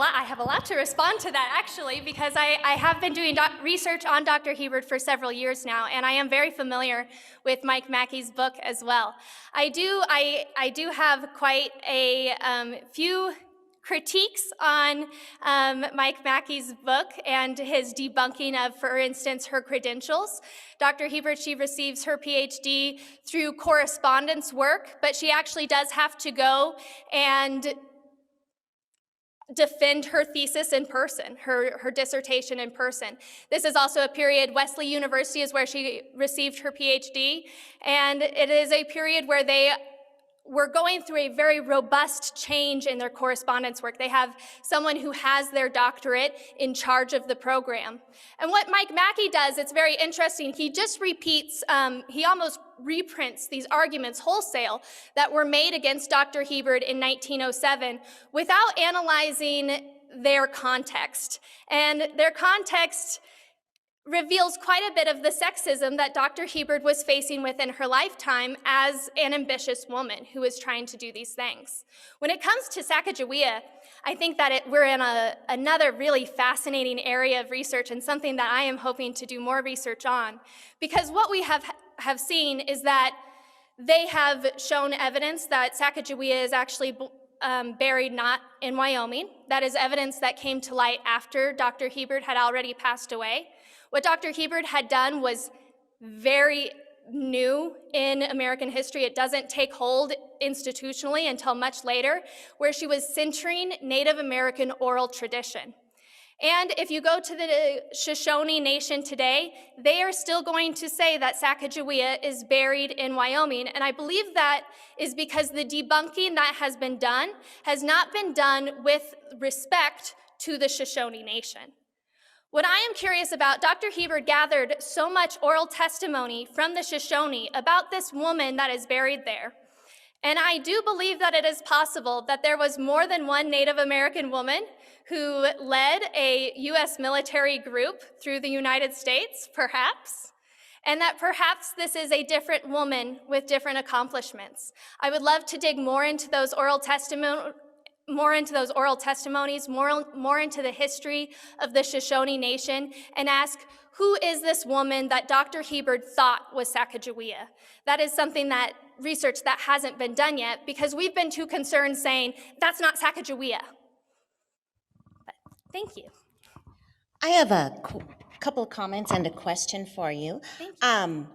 lot to respond to that actually, because I have been doing research on Dr. Hebard for several years now, and I am very familiar with Mike Mackey's book as well. I do have quite a few critiques on Mike Mackey's book and his debunking of, for instance, her credentials. Dr. Hebard, she receives her PhD through correspondence work, but she actually does have to go and defend her thesis in person, her dissertation in person. This is also a period, Wesley University is where she received her PhD, and it is a period where they were going through a very robust change in their correspondence work. They have someone who has their doctorate in charge of the program. And what Mike Mackey does, it's very interesting. He just repeats, he almost reprints these arguments wholesale that were made against Dr. Hebard in 1907 without analyzing their context. And their context reveals quite a bit of the sexism that Dr. Hebert was facing within her lifetime as an ambitious woman who was trying to do these things. When it comes to Sacagawea, I think that we're in another really fascinating area of research and something that I am hoping to do more research on, because what we have seen is that they have shown evidence that Sacagawea is actually buried not in Wyoming. That is evidence that came to light after Dr. Hebert had already passed away. What Dr. Hebert had done was very new in American history. It doesn't take hold institutionally until much later, where she was centering Native American oral tradition. And if you go to the Shoshone Nation today, they are still going to say that Sacagawea is buried in Wyoming. And I believe that is because the debunking that has been done has not been done with respect to the Shoshone Nation. What I am curious about, Dr. Hebert gathered so much oral testimony from the Shoshone about this woman that is buried there. And I do believe that it is possible that there was more than one Native American woman who led a US military group through the United States, perhaps, and that perhaps this is a different woman with different accomplishments. I would love to dig more into those oral testimonies, more into the history of the Shoshone Nation, and ask, who is this woman that Dr. Hebert thought was Sacagawea? That is something that research that hasn't been done yet, because we've been too concerned saying, that's not Sacagawea. But thank you. I have a couple of comments and a question for you. Thank you.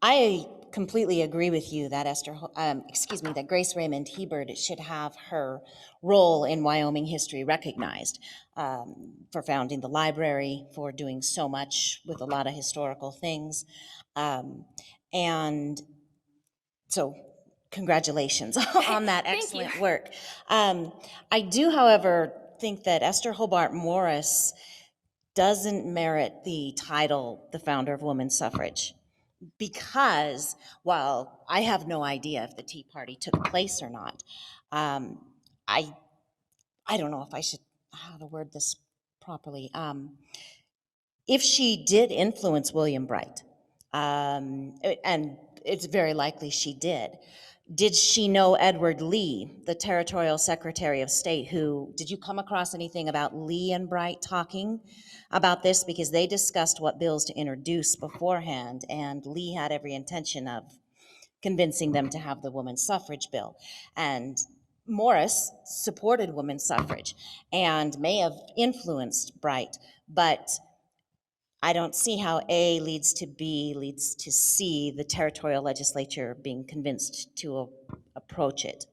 I completely agree with you that that Grace Raymond Hebert should have her role in Wyoming history recognized, for founding the library, for doing so much with a lot of historical things. And so congratulations on that excellent work. I do, however, think that Esther Hobart Morris doesn't merit the title, the founder of women's suffrage, because while I have no idea if the Tea Party took place or not, I don't know if I should, how to word this properly. If she did influence William Bright, and it's very likely she did she know Edward Lee, the Territorial Secretary of State, did you come across anything about Lee and Bright talking about this? Because they discussed what bills to introduce beforehand, and Lee had every intention of convincing them to have the women's suffrage bill. And Morris supported women's suffrage and may have influenced Bright, but I don't see how A leads to B leads to C, the territorial legislature being convinced to approach it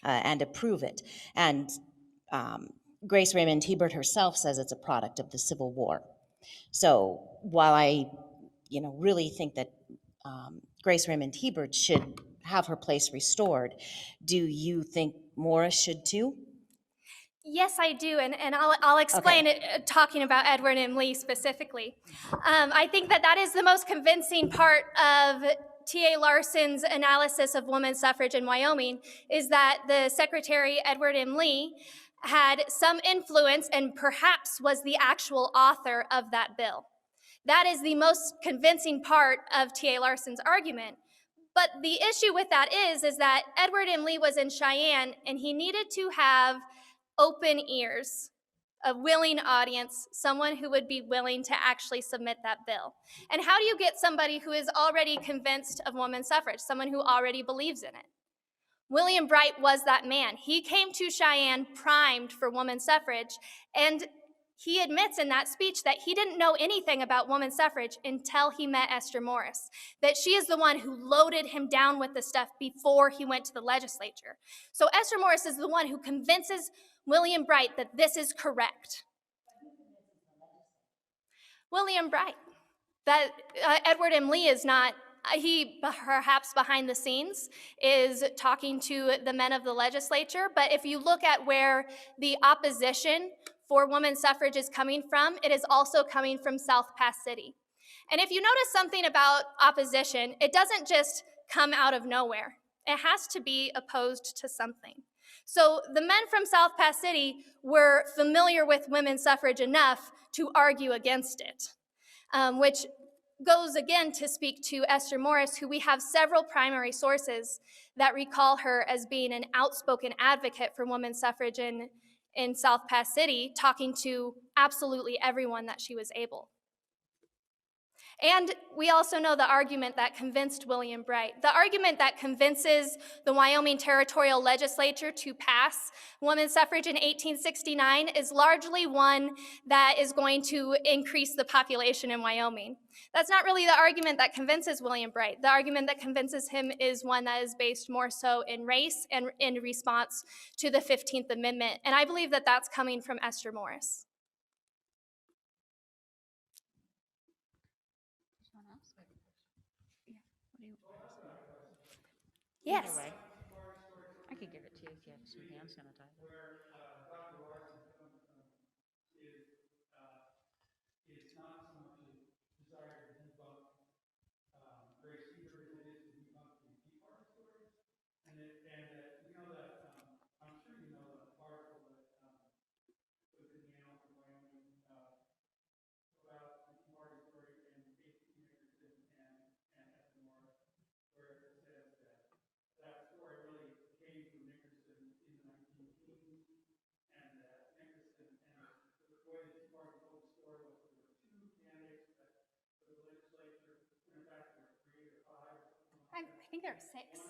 and approve it. And Grace Raymond Hebert herself says it's a product of the Civil War. So while I really think that Grace Raymond Hebert should have her place restored, do you think Morris should too? Yes, I do, and I'll explain it, talking about Edward M. Lee specifically. I think that is the most convincing part of T.A. Larson's analysis of women's suffrage in Wyoming, is that the Secretary, Edward M. Lee, had some influence and perhaps was the actual author of that bill. That is the most convincing part of T.A. Larson's argument. But the issue with that is that Edward M. Lee was in Cheyenne, and he needed to have open ears, a willing audience, someone who would be willing to actually submit that bill. And how do you get somebody who is already convinced of women's suffrage, someone who already believes in it? William Bright was that man. He came to Cheyenne primed for women's suffrage, and he admits in that speech that he didn't know anything about women's suffrage until he met Esther Morris, that she is the one who loaded him down with the stuff before he went to the legislature. So Esther Morris is the one who convinces William Bright that this is correct. William Bright. That Edward M. Lee is not, he perhaps behind the scenes is talking to the men of the legislature, but if you look at where the opposition for women's suffrage is coming from, it is also coming from South Pass City. And if you notice something about opposition, it doesn't just come out of nowhere. It has to be opposed to something. So the men from South Pass City were familiar with women's suffrage enough to argue against it. which goes again to speak to Esther Morris, who we have several primary sources that recall her as being an outspoken advocate for women's suffrage in South Pass City, talking to absolutely everyone that she was able. And we also know the argument that convinced William Bright. The argument that convinces the Wyoming Territorial Legislature to pass women's suffrage in 1869 is largely one that is going to increase the population in Wyoming. That's not really the argument that convinces William Bright. The argument that convinces him is one that is based more so in race and in response to the 15th Amendment. And I believe that that's coming from Esther Morris. Yes. Either way. I could give it to you if you have some hand sanitizer. I think there are 6.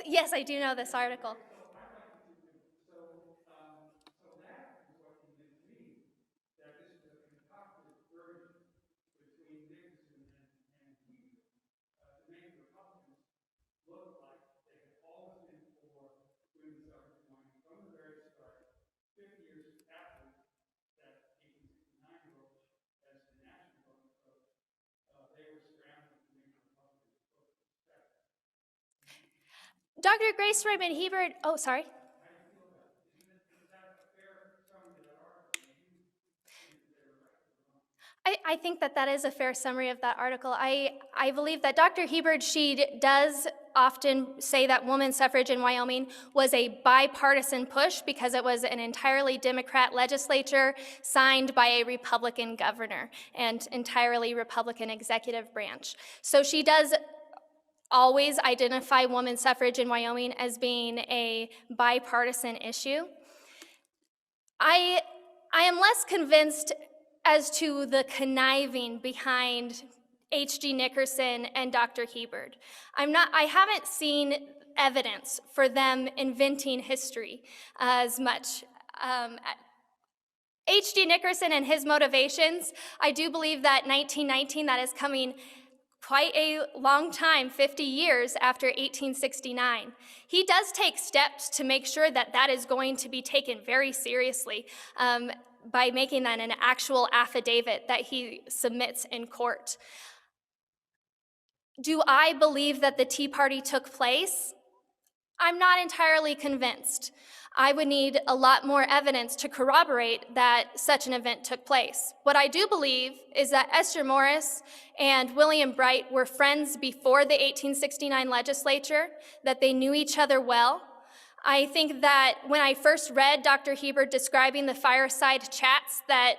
Yes, I do know this article. Dr. Grace Raymond Hebert, oh, sorry. I think that that is a fair summary of that article. I believe that Dr. Hebert, she does often say that women's suffrage in Wyoming was a bipartisan push because it was an entirely Democrat legislature signed by a Republican governor and entirely Republican executive branch. So she does always identify women's suffrage in Wyoming as being a bipartisan issue. I am less convinced as to the conniving behind H.G. Nickerson and Dr. Hebert. I haven't seen evidence for them inventing history as much. H.G. Nickerson and his motivations, I do believe that 1919, that is coming quite a long time, 50 years after 1869. He does take steps to make sure that that is going to be taken very seriously by making that an actual affidavit that he submits in court. Do I believe that the Tea Party took place? I'm not entirely convinced. I would need a lot more evidence to corroborate that such an event took place. What I do believe is that Esther Morris and William Bright were friends before the 1869 legislature, that they knew each other well. I think that when I first read Dr. Hebert describing the fireside chats that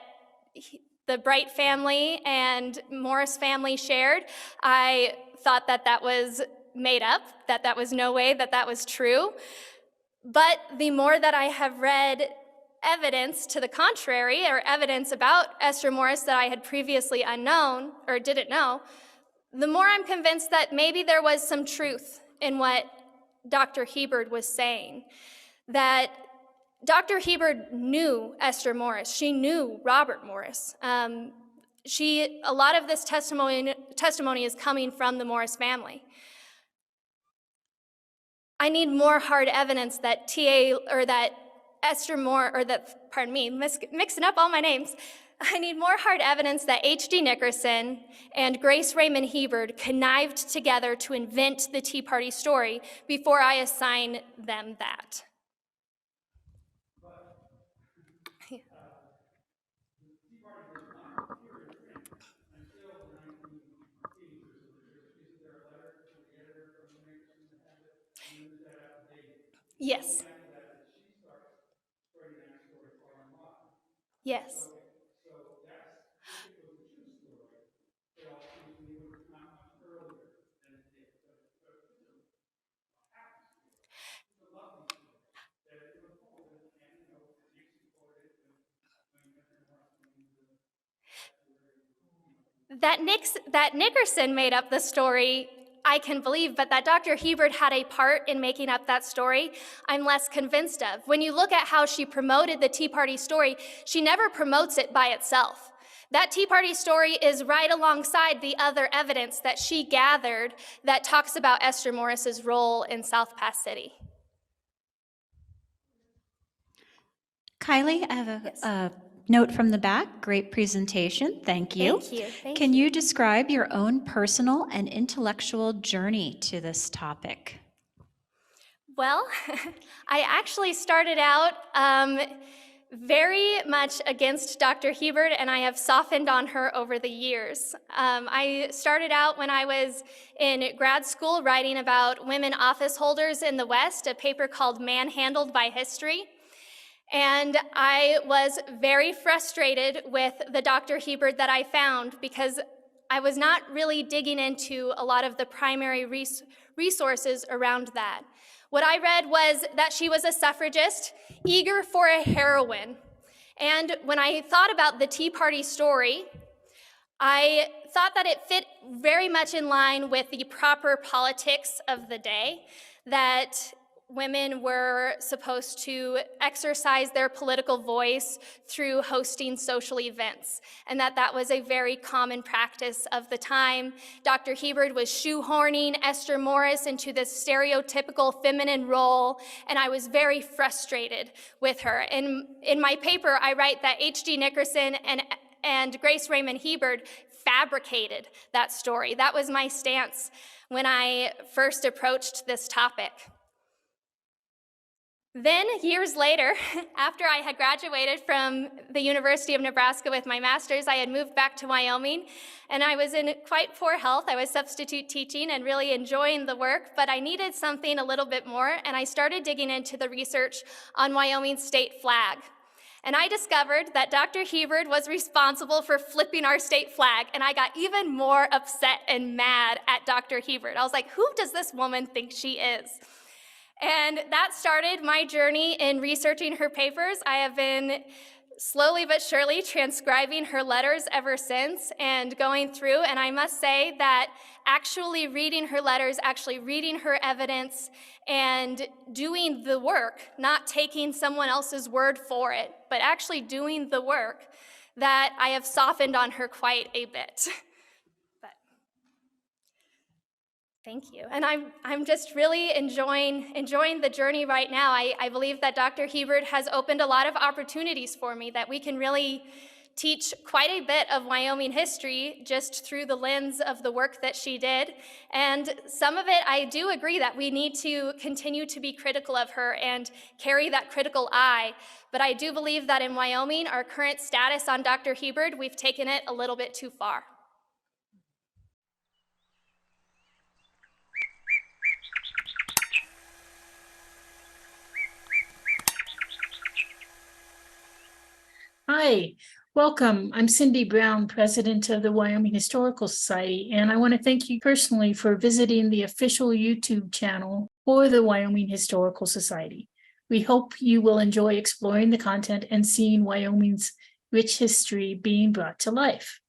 the Bright family and Morris family shared, I thought that that was made up, that that was no way that that was true. But the more that I have read evidence to the contrary, or evidence about Esther Morris that I had previously unknown or didn't know, the more I'm convinced that maybe there was some truth in what Dr. Hebert was saying. That Dr. Hebert knew Esther Morris. She knew Robert Morris. A lot of this testimony is coming from the Morris family. I need more hard evidence that mixing up all my names. I need more hard evidence that H.D. Nickerson and Grace Raymond Hebert connived together to invent the Tea Party story before I assign them that. Yes. Yes. That Nickerson made up the story, I can believe, but that Dr. Hebert had a part in making up that story, I'm less convinced of. When you look at how she promoted the Tea Party story, she never promotes it by itself. That Tea Party story is right alongside the other evidence that she gathered that talks about Esther Morris's role in South Pass City. Kylie, I have Yes. a note from the back. Great presentation. Thank you. Thank you. Thank Can you. you describe your own personal and intellectual journey to this topic? Well, I actually started out very much against Dr. Hebert, and I have softened on her over the years. I started out when I was in grad school writing about women office holders in the West, a paper called Manhandled by History. And I was very frustrated with the Dr. Hebert that I found because I was not really digging into a lot of the primary resources around that. What I read was that she was a suffragist, eager for a heroine. And when I thought about the Tea Party story, I thought that it fit very much in line with the proper politics of the day, that women were supposed to exercise their political voice through hosting social events, and that was a very common practice of the time. Dr. Hebert was shoehorning Esther Morris into this stereotypical feminine role, and I was very frustrated with her. In my paper, I write that H.D. Nickerson and Grace Raymond Hebert fabricated that story. That was my stance when I first approached this topic. Then, years later, after I had graduated from the University of Nebraska with my master's, I had moved back to Wyoming, and I was in quite poor health. I was substitute teaching and really enjoying the work, but I needed something a little bit more, and I started digging into the research on Wyoming's state flag. And I discovered that Dr. Hebert was responsible for flipping our state flag, and I got even more upset and mad at Dr. Hebert. I was like, who does this woman think she is? And that started my journey in researching her papers. I have been slowly but surely transcribing her letters ever since and going through, and I must say that actually reading her letters, actually reading her evidence, and doing the work, not taking someone else's word for it, but actually doing the work, that I have softened on her quite a bit. Thank you. And I'm just really enjoying the journey right now. I believe that Dr. Hebert has opened a lot of opportunities for me, that we can really teach quite a bit of Wyoming history just through the lens of the work that she did. And some of it, I do agree that we need to continue to be critical of her and carry that critical eye. But I do believe that in Wyoming, our current status on Dr. Hebert, we've taken it a little bit too far. Hi, welcome. I'm Cindy Brown, president of the Wyoming Historical Society, and I want to thank you personally for visiting the official YouTube channel for the Wyoming Historical Society. We hope you will enjoy exploring the content and seeing Wyoming's rich history being brought to life.